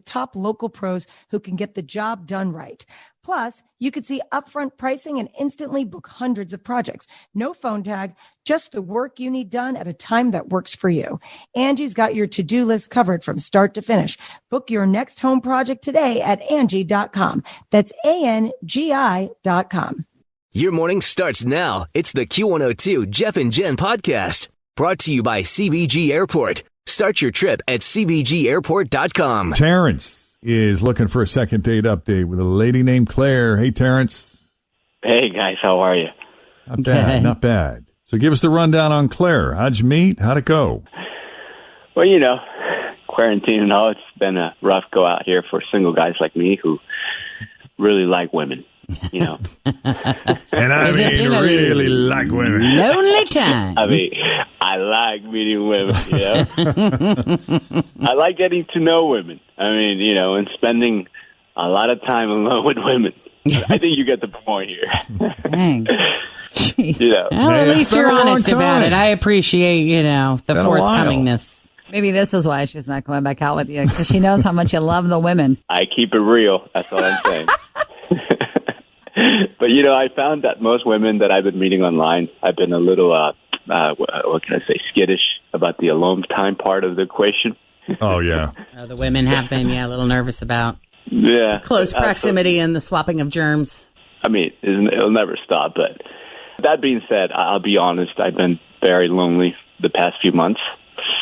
top local pros who can get the job done right. Plus, you could see upfront pricing and instantly book hundreds of projects. No phone tag, just the work you need done at a time that works for you. Angie's got your to-do list covered from start to finish. Book your next home project today at Angie.com. That's ANGI.com. Your morning starts now. It's the Q102 Jeff and Jenn podcast, brought to you by CBG Airport. Start your trip at CBGAirport.com. Terrence is looking for a second date update with a lady named Claire. Hey, Terrence. Hey, guys. How are you? Not bad, not bad. So give us the rundown on Claire. How'd you meet? How'd it go? Well, quarantine and all, it's been a rough go out here for single guys like me who really like women, And I really like women. Lonely time. I like meeting women, I like getting to know women. And spending a lot of time alone with women. I think you get the point here. Dang. Well, at least you're honest about it. I appreciate, the forthcomingness. Maybe this is why she's not going back out with you, because she knows how much you love the women. I keep it real. That's all I'm saying. But, I found that most women that I've been meeting online, I've been a little, what can I say, skittish about the alone time part of the equation. Oh, yeah. The women have been, a little nervous about. Yeah. Close proximity and the swapping of germs. It'll never stop. But that being said, I'll be honest, I've been very lonely the past few months,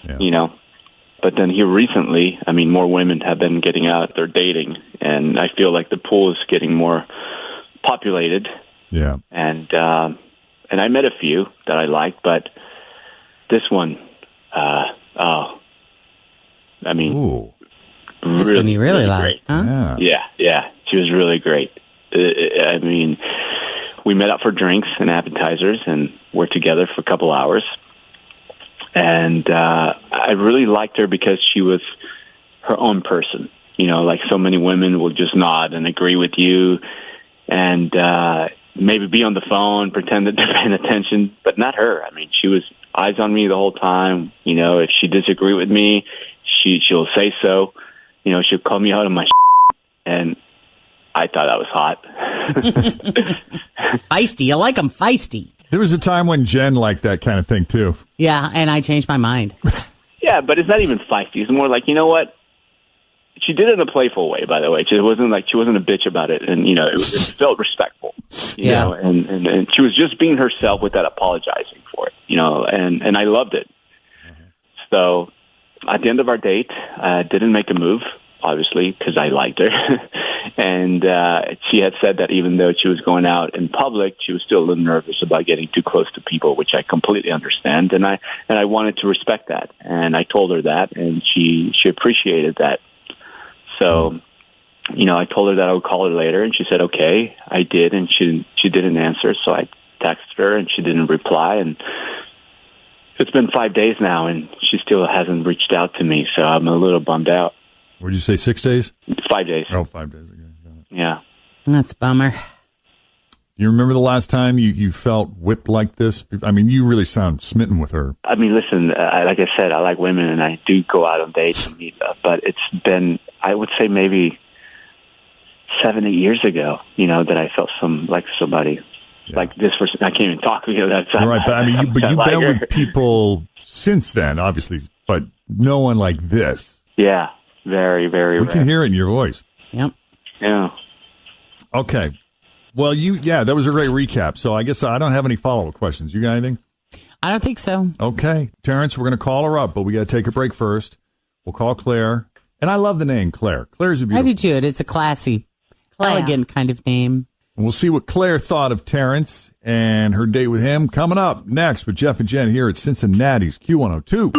But then here recently, more women have been getting out, they're dating, and I feel like the pool is getting more populated. Yeah. And I met a few that I liked, but this one, Ooh. This one you really like, huh? Yeah. She was really great. We met up for drinks and appetizers and worked together for a couple hours. And I really liked her because she was her own person. Like so many women will just nod and agree with you and maybe be on the phone, pretend that they're paying attention, but not her. She was eyes on me the whole time. If she disagree with me, she'll say so. She'll call me out on my and I thought that was hot. Feisty. You like them feisty. There was a time when Jenn liked that kind of thing, too. Yeah, and I changed my mind. Yeah, but it's not even feisty. It's more like, you know what? She did it in a playful way, by the way. She wasn't a bitch about it. And, it felt respectful. You know, and she was just being herself without apologizing for it, and I loved it. So at the end of our date, I didn't make a move, obviously, because I liked her. And she had said that even though she was going out in public, she was still a little nervous about getting too close to people, which I completely understand. And I wanted to respect that. And I told her that, and she appreciated that. So, I told her that I would call her later, and she said, okay. I did, and she didn't answer, so I texted her, and she didn't reply. And it's been 5 days now, and she still hasn't reached out to me, so I'm a little bummed out. What did you say, 6 days? 5 days. Oh, 5 days. Okay. Yeah. That's a bummer. You remember the last time you felt whipped like this? You really sound smitten with her. Listen, like I said, I like women, and I do go out on dates and meet up, but it's been, I would say maybe 7-8 years ago, that I felt somebody like this person. I can't even talk. That's right. But you've been with people since then, obviously, but no one like this. Yeah, very, very. We can hear it in your voice. Yep. Yeah. Okay. Well, that was a great recap. So I guess I don't have any follow-up questions. You got anything? I don't think so. Okay. Terrence, we're going to call her up, but we got to take a break first. We'll call Claire. And I love the name Claire. Claire's a beautiful. I do too. It's a classy, elegant kind of name. And we'll see what Claire thought of Terrence and her date with him coming up next with Jeff and Jenn here at Cincinnati's Q102.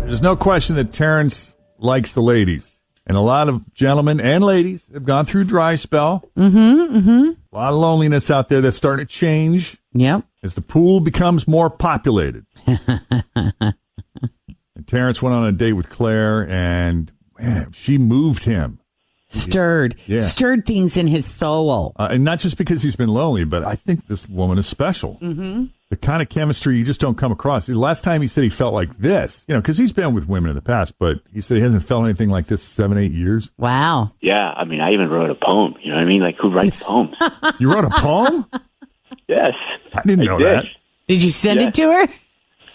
There's no question that Terrence likes the ladies. And a lot of gentlemen and ladies have gone through a dry spell. A lot of loneliness out there that's starting to change. Yep. As the pool becomes more populated. And Terrence went on a date with Claire, and man, she moved him. Stirred things in his soul. And not just because he's been lonely, but I think this woman is special. the kind of chemistry you just don't come across. The last time he said he felt like this, because he's been with women in the past, but he said he hasn't felt anything like this in 7-8 years. Wow. Yeah, I mean, I even wrote a poem. You know what I mean? Like, who writes poems? You wrote a poem? Yes. I didn't know that. Did you send it to her?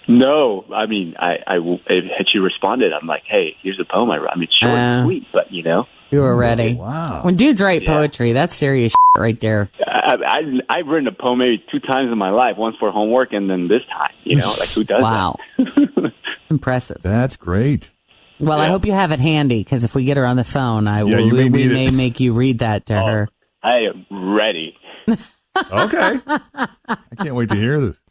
No, I mean, had she responded, I'm like, hey, here's a poem I wrote. I mean, it's short and sweet, but You were ready. Wow. When dudes write poetry, that's serious shit right there. I've written a poem maybe 2 times in my life, once for homework and then this time, like who does wow. that? It's impressive. That's great. Well, I hope you have it handy, because if we get her on the phone, we may make you read that to her. I am ready. Okay. I can't wait to hear this.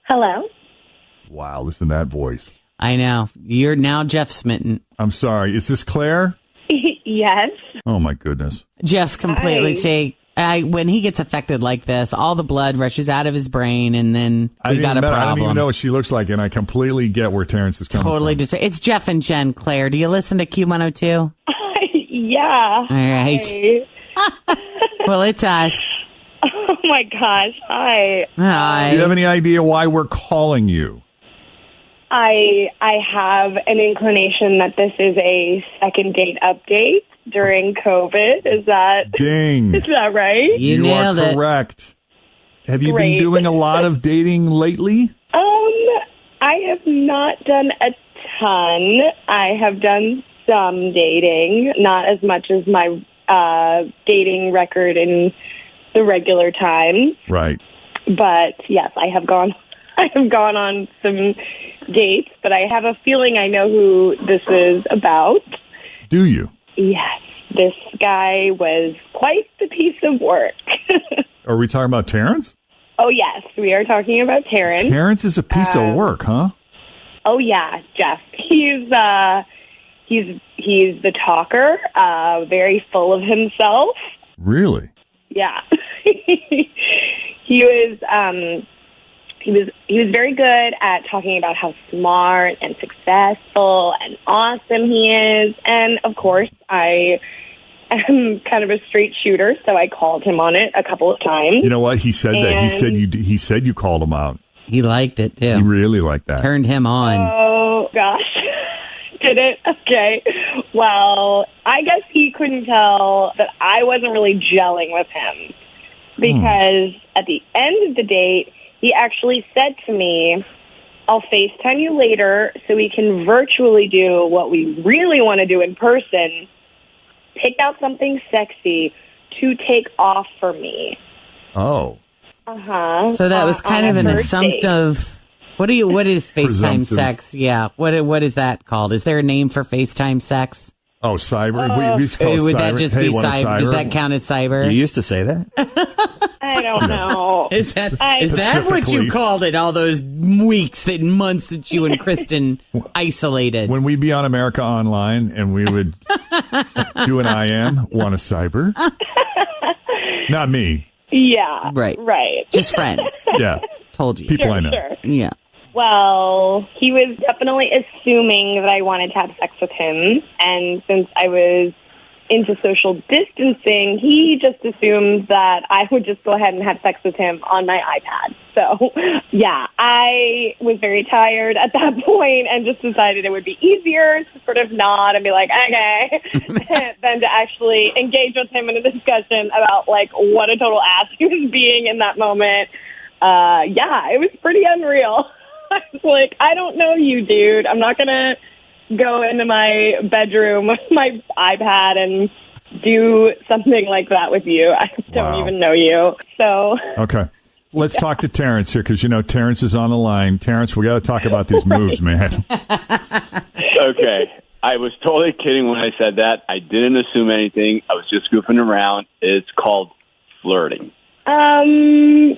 Hello? Wow, listen to that voice. I know. You're now Jeff smitten. I'm sorry. Is this Claire? Yes. Oh, my goodness. Jeff's completely sick. When he gets affected like this, all the blood rushes out of his brain, and then we got a problem. I don't even know what she looks like, and I completely get where Terrence is coming from. It's Jeff and Jenn. Claire, do you listen to Q102? Yeah. All right. Well, it's us. Oh, my gosh. Hi. Hi. Do you have any idea why we're calling you? I have an inclination that this is a second date update during COVID. Is that Ding. Is that right? You nailed are it. correct. Have you Great. been doing a lot of dating lately? I have not done a ton. I have done some dating, not as much as my dating record in the regular time. Right. But yes, I have gone on some dates, but I have a feeling I know who this is about. Do you? Yes. This guy was quite the piece of work. Are we talking about Terrence? Oh, yes. We are talking about Terrence. Terrence is a piece of work, huh? Oh, yeah, Jeff. He's the talker, very full of himself. Really? Yeah. He was very good at talking about how smart and successful and awesome he is. And of course, I am kind of a straight shooter, so I called him on it a couple of times. You know what? He said that. He said you called him out. He liked it, too. He really liked that. Turned him on. Oh, gosh. Did it? Okay. Well, I guess he couldn't tell that I wasn't really gelling with him. Because at the end of the date, he actually said to me, I'll FaceTime you later so we can virtually do what we really want to do in person. Pick out something sexy to take off for me. Oh. Uh-huh. So that was kind of an assumptive... What is FaceTime sex? Yeah. What is that called? Is there a name for FaceTime sex? Oh, cyber? We call would cyber. that just be cyber? Does that count as cyber? You used to say that? I don't know. Is that what you called it? All those weeks and months that you and Kristen isolated? When we'd be on America Online and we would do an IM, want a cyber? Not me. Yeah. Right. Just friends. Yeah. Told you. People I know. Sure. Yeah. Well, he was definitely assuming that I wanted to have sex with him. And since I was into social distancing, he just assumed that I would just go ahead and have sex with him on my iPad. So, yeah, I was very tired at that point and just decided it would be easier to sort of nod and be like, okay, than to actually engage with him in a discussion about, like, what a total ass he was being in that moment. Yeah, it was pretty unreal. I was like, I don't know you, dude. I'm not going to go into my bedroom with my iPad and do something like that with you. I don't even know you. So okay. Let's talk to Terrence here because, Terrence is on the line. Terrence, we got to talk about these moves, man. Okay. I was totally kidding when I said that. I didn't assume anything. I was just goofing around. It's called flirting. No,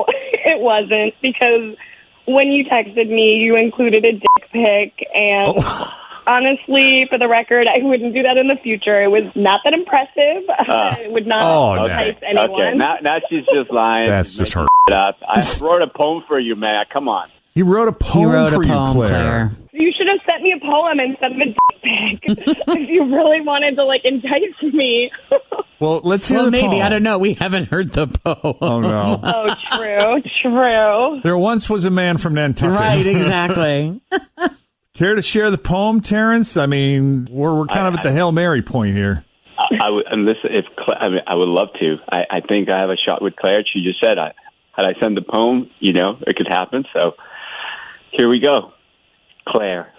it wasn't, because when you texted me, you included a dick pic, and honestly, for the record, I wouldn't do that in the future. It was not that impressive. It would not entice anyone. Okay, now she's just lying. That's just her. Up. I wrote a poem for you, man. Come on. He wrote a poem for you, Claire. You should have sent me a poem instead of a dick pic if you really wanted to, like, entice me. Well, let's hear the maybe. poem. I don't know. We haven't heard the poem. Oh, no. Oh, true. There once was a man from Nantucket. Right, exactly. Care to share the poem, Terrence? I mean, we're kind of at the Hail Mary point here. I would, and listen, I would love to. I think I have a shot with Claire. She just said, had I send the poem, it could happen. So here we go. Claire,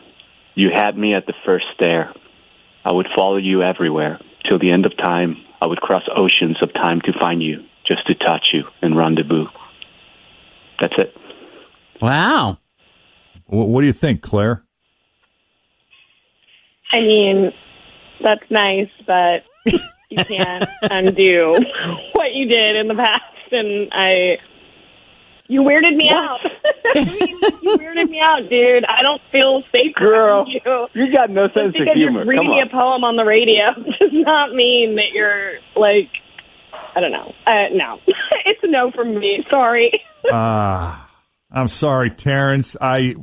you had me at the first stare. I would follow you everywhere. Till the end of time, I would cross oceans of time to find you, just to touch you and rendezvous. That's it. Wow. What do you think, Claire? I mean, that's nice, but you can't undo what you did in the past, and you weirded me out. You weirded me out, dude. I don't feel safe Girl, around you. You got no sense of humor. Just because you're reading a poem on the radio does not mean that you're, like, I don't know. No. It's a no from me. Sorry. I'm sorry, Terrence. I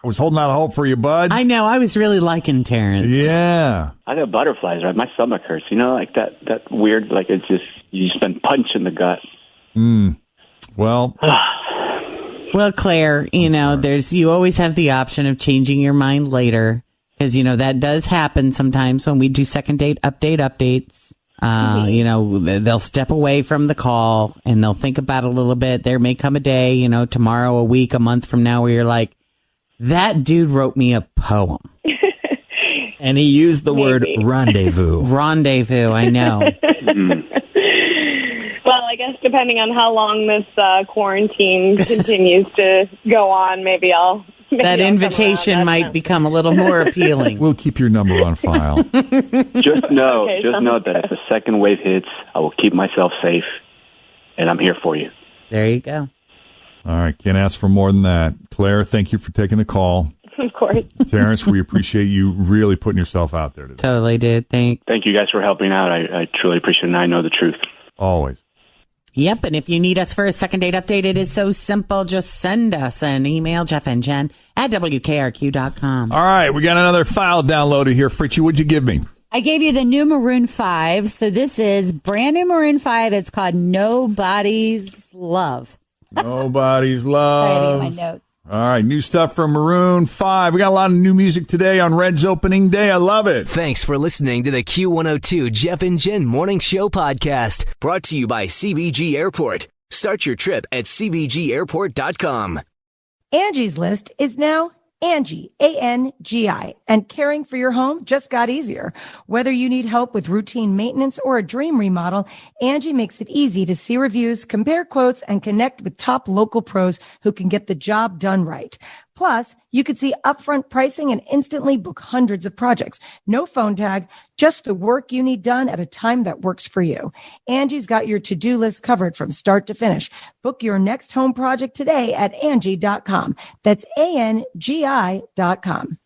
was holding out hope for you, bud. I know. I was really liking Terrence. Yeah. I got butterflies, right? My stomach hurts. Like that weird, like it's just, you just been punched in the gut. Well. Well, Claire, you always have the option of changing your mind later because, that does happen sometimes when we do second date updates. They'll step away from the call and they'll think about it a little bit. There may come a day, tomorrow, a week, a month from now where you're like, that dude wrote me a poem. And he used the word rendezvous. Rendezvous, I know. Well, I guess depending on how long this quarantine continues to go on, maybe I'll that invitation might become a little more appealing. We'll keep your number on file. Just know that if a second wave hits, I will keep myself safe, and I'm here for you. There you go. All right, can't ask for more than that. Claire, thank you for taking the call. Of course. Terrence, we appreciate you really putting yourself out there today. Totally did. Thank you guys for helping out. I truly appreciate it, and I know the truth. Always. Yep, and if you need us for a second date update, it is so simple. Just send us an email, Jeff and Jen at WKRQ.com. All right, we got another file downloaded here. Fritchie, what'd you give me? I gave you the new Maroon 5. So this is brand new Maroon 5. It's called Nobody's Love. Nobody's Love. My notes. All right, new stuff from Maroon 5. We got a lot of new music today on Red's opening day. I love it. Thanks for listening to the Q102 Jeff and Jen Morning Show podcast, brought to you by CBG Airport. Start your trip at CBGAirport.com. Angie's List is now Angie, A-N-G-I, and caring for your home just got easier. Whether you need help with routine maintenance or a dream remodel, Angie makes it easy to see reviews, compare quotes, and connect with top local pros who can get the job done right. Plus, you could see upfront pricing and instantly book hundreds of projects. No phone tag, just the work you need done at a time that works for you. Angie's got your to-do list covered from start to finish. Book your next home project today at Angie.com. That's ANGI.com.